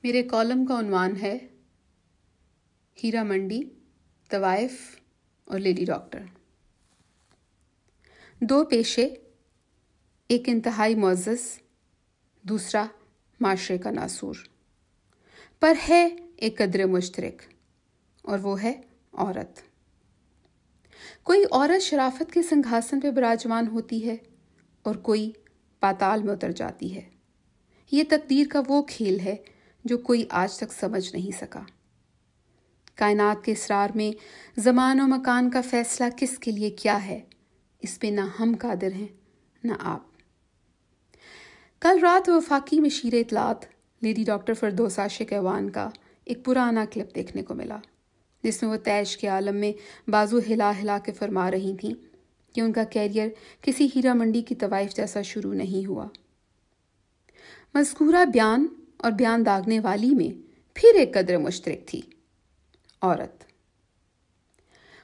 میرے کالم کا عنوان ہے ہیرا منڈی، طوائف اور لیڈی ڈاکٹر۔ دو پیشے، ایک انتہائی معزز، دوسرا معاشرے کا ناسور، پر ہے ایک قدر مشترک، اور وہ ہے عورت۔ کوئی عورت شرافت کے سنگھاسن پہ براجمان ہوتی ہے اور کوئی پاتال میں اتر جاتی ہے۔ یہ تقدیر کا وہ کھیل ہے جو کوئی آج تک سمجھ نہیں سکا۔ کائنات کے اسرار میں زمان و مکان کا فیصلہ کس کے لیے کیا ہے، اس پہ نہ ہم قادر ہیں نہ آپ۔ کل رات وفاقی مشیر اطلاعات لیڈی ڈاکٹر فردوس عاشق ایوان کا ایک پرانا کلپ دیکھنے کو ملا، جس میں وہ طیش کے عالم میں بازو ہلا ہلا کے فرما رہی تھیں کہ ان کا کیریئر کسی ہیرا منڈی کی طوائف جیسا شروع نہیں ہوا۔ مذکورہ بیان اور بیان داغنے والی میں پھر ایک قدر مشترک تھی، عورت۔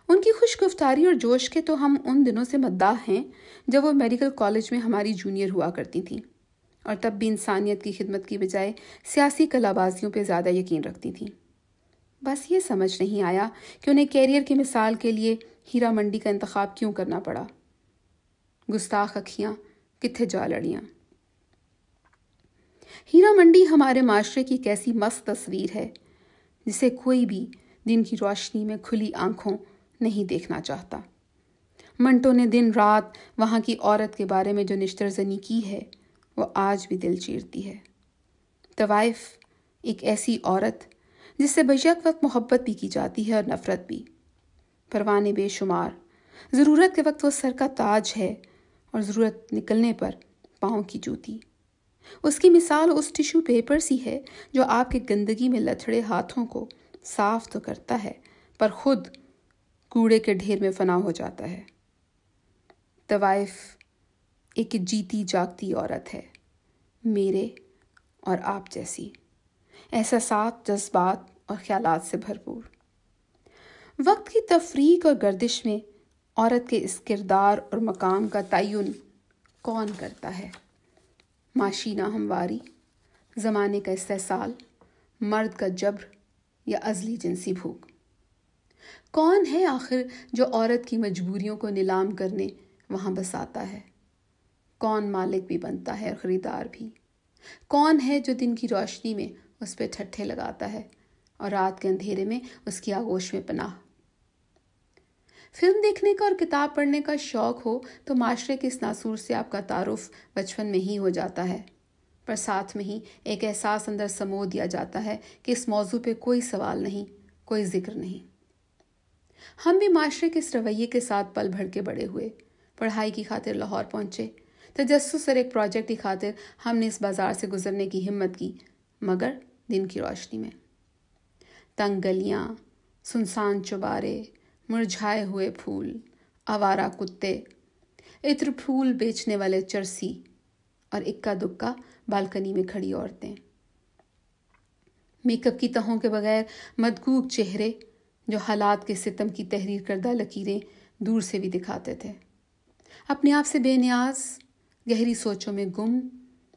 ان کی خوش گفتاری اور جوش کے تو ہم ان دنوں سے مداح ہیں جب وہ میڈیکل کالج میں ہماری جونیئر ہوا کرتی تھیں، اور تب بھی انسانیت کی خدمت کی بجائے سیاسی کلا بازیوں پہ زیادہ یقین رکھتی تھیں۔ بس یہ سمجھ نہیں آیا کہ انہیں کیریئر کی مثال کے لیے ہیرا منڈی کا انتخاب کیوں کرنا پڑا۔ گستاخ اکھیاں کتھے جا لڑیاں۔ ہیرا منڈی ہمارے معاشرے کی ایک ایسی مست تصویر ہے جسے کوئی بھی دن کی روشنی میں کھلی آنکھوں نہیں دیکھنا چاہتا۔ منٹو نے دن رات وہاں کی عورت کے بارے میں جو نشتر زنی کی ہے وہ آج بھی دل چیرتی ہے۔ طوائف ایک ایسی عورت جس سے بیک وقت محبت بھی کی جاتی ہے اور نفرت بھی۔ پروانے بے شمار، ضرورت کے وقت وہ سر کا تاج ہے اور ضرورت نکلنے پر پاؤں کی جوتی۔ اس کی مثال اس ٹیشو پیپر سی ہے جو آپ کے گندگی میں لتھڑے ہاتھوں کو صاف تو کرتا ہے پر خود کوڑے کے ڈھیر میں فنا ہو جاتا ہے۔ طوائف ایک جیتی جاگتی عورت ہے، میرے اور آپ جیسی، احساسات، جذبات اور خیالات سے بھرپور۔ وقت کی تفریق اور گردش میں عورت کے اس کردار اور مقام کا تعین کون کرتا ہے؟ معاشی ناہمواری، زمانے کا استحصال، مرد کا جبر یا ازلی جنسی بھوک؟ کون ہے آخر جو عورت کی مجبوریوں کو نیلام کرنے وہاں بساتا ہے؟ کون مالک بھی بنتا ہے اور خریدار بھی؟ کون ہے جو دن کی روشنی میں اس پہ ٹھٹھے لگاتا ہے اور رات کے اندھیرے میں اس کی آغوش میں پناہ؟ فلم دیکھنے کا اور کتاب پڑھنے کا شوق ہو تو معاشرے کے اس ناسور سے آپ کا تعارف بچپن میں ہی ہو جاتا ہے، پر ساتھ میں ہی ایک احساس اندر سمو دیا جاتا ہے کہ اس موضوع پہ کوئی سوال نہیں، کوئی ذکر نہیں۔ ہم بھی معاشرے کے اس رویے کے ساتھ پل بھر کے بڑے ہوئے، پڑھائی کی خاطر لاہور پہنچے، تجسس اور ایک پروجیکٹ کی خاطر ہم نے اس بازار سے گزرنے کی ہمت کی، مگر دن کی روشنی میں۔ تنگ گلیاں، سنسان چوبارے، مرجھائے ہوئے پھول، آوارہ کتے، عطر پھول بیچنے والے چرسی اور اکا دکا بالکنی میں کھڑی عورتیں، میک اپ کی تہوں کے بغیر مدقوق چہرے جو حالات کے ستم کی تحریر کردہ لکیریں دور سے بھی دکھاتے تھے، اپنے آپ سے بے نیاز، گہری سوچوں میں گم،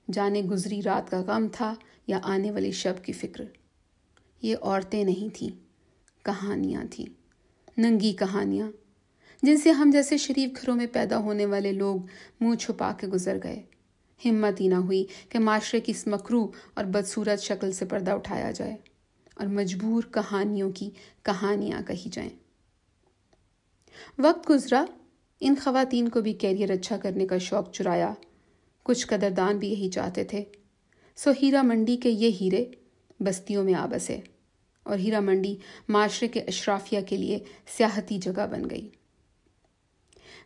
جانے گزری رات کا غم تھا یا آنے والی شب کی فکر۔ یہ عورتیں نہیں تھیں، کہانیاں تھیں، ننگی کہانیاں جن سے ہم جیسے شریف گھروں میں پیدا ہونے والے لوگ منہ چھپا کے گزر گئے۔ ہمت ہی نہ ہوئی کہ معاشرے کی اس مکروہ اور بدصورت شکل سے پردہ اٹھایا جائے اور مجبور کہانیوں کی کہانیاں کہی جائیں۔ وقت گزرا، ان خواتین کو بھی کیریئر اچھا کرنے کا شوق چرایا، کچھ قدردان بھی یہی چاہتے تھے، سو ہیرا منڈی کے یہ ہیرے بستیوں میں آ بسے اور ہیرا منڈی معاشرے کے اشرافیہ کے لیے سیاحتی جگہ بن گئی۔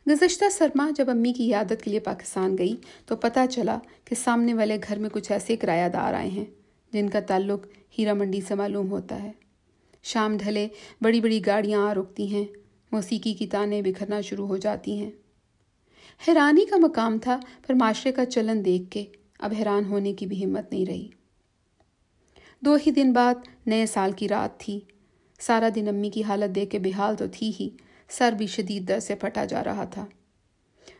گزشتہ سرما جب امی کی عیادت کے لیے پاکستان گئی تو پتہ چلا کہ سامنے والے گھر میں کچھ ایسے کرایہ دار آئے ہیں جن کا تعلق ہیرا منڈی سے معلوم ہوتا ہے۔ شام ڈھلے بڑی بڑی گاڑیاں آ رکتی ہیں، موسیقی کی تانیں بکھرنا شروع ہو جاتی ہیں۔ حیرانی کا مقام تھا، پر معاشرے کا چلن دیکھ کے اب حیران ہونے کی بھی ہمت نہیں رہی۔ 2 ہی دن بعد نئے سال کی رات تھی۔ سارا دن امی کی حالت دیکھ کے بحال تو تھی ہی، سر بھی شدید درد سے پھٹا جا رہا تھا۔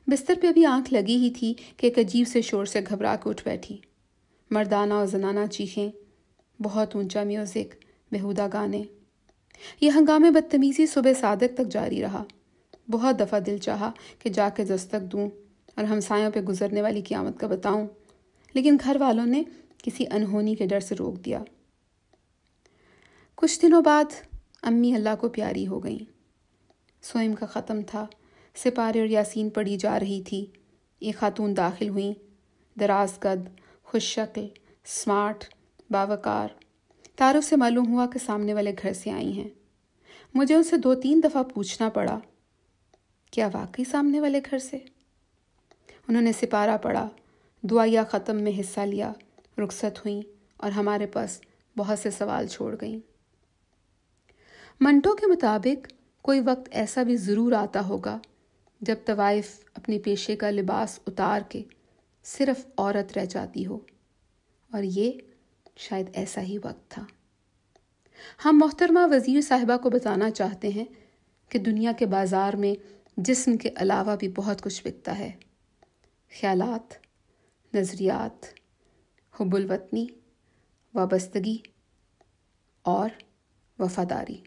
بستر پہ ابھی آنکھ لگی ہی تھی کہ ایک عجیب سے شور سے گھبرا کے اٹھ بیٹھی۔ مردانہ اور زنانہ چیخیں، بہت اونچا میوزک، بیہودہ گانے۔ یہ ہنگامے بدتمیزی صبح صادق تک جاری رہا۔ بہت دفعہ دل چاہا کہ جا کے دستک دوں اور ہمسایوں پہ گزرنے والی قیامت کا بتاؤں، لیکن گھر والوں نے کسی انہونی کے ڈر سے روک دیا۔ کچھ دنوں بعد امی اللہ کو پیاری ہو گئیں۔ سوئم کا ختم تھا، سپارے اور یاسین پڑھی جا رہی تھی۔ ایک خاتون داخل ہوئیں، دراز قد، خوش شکل، سمارٹ، باوقار۔ تعارف سے معلوم ہوا کہ سامنے والے گھر سے آئی ہیں۔ مجھے ان سے 2-3 دفعہ پوچھنا پڑا، کیا واقعی سامنے والے گھر سے؟ انہوں نے سپارہ پڑھا، دعائیہ ختم میں حصہ لیا، رخصت ہوئیں اور ہمارے پاس بہت سے سوال چھوڑ گئیں۔ منٹو کے مطابق کوئی وقت ایسا بھی ضرور آتا ہوگا جب طوائف اپنے پیشے کا لباس اتار کے صرف عورت رہ جاتی ہو، اور یہ شاید ایسا ہی وقت تھا۔ ہم محترمہ وزیر صاحبہ کو بتانا چاہتے ہیں کہ دنیا کے بازار میں جسم کے علاوہ بھی بہت کچھ بکتا ہے: خیالات، نظریات، حب الوطنی، وابستگی اور وفاداری۔